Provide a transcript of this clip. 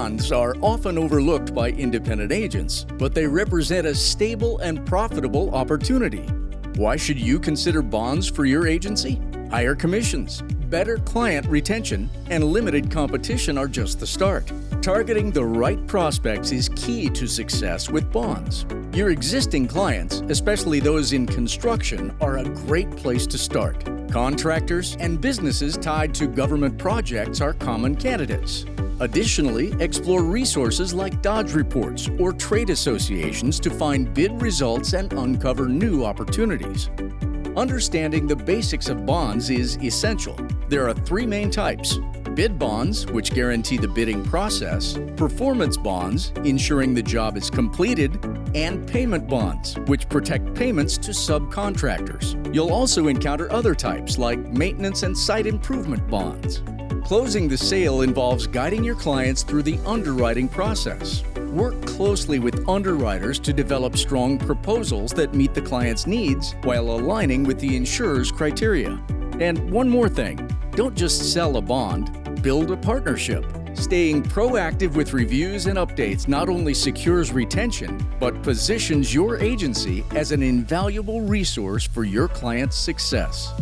Bonds are often overlooked by independent agents, but they represent a stable and profitable opportunity. Why should you consider bonds for your agency? Higher commissions, better client retention, and limited competition are just the start. Targeting the right prospects is key to success with bonds. Your existing clients, especially those in construction, are a great place to start. Contractors and businesses tied to government projects are common candidates. Additionally, explore resources like Dodge reports or trade associations to find bid results and uncover new opportunities. Understanding the basics of bonds is essential. There are three main types: bid bonds, which guarantee the bidding process; performance bonds, ensuring the job is completed; and payment bonds, which protect payments to subcontractors. You'll also encounter other types like maintenance and site improvement bonds. Closing the sale involves guiding your clients through the underwriting process. Work closely with underwriters to develop strong proposals that meet the client's needs while aligning with the insurer's criteria. And one more thing, don't just sell a bond, build a partnership. Staying proactive with reviews and updates not only secures retention, but positions your agency as an invaluable resource for your client's success.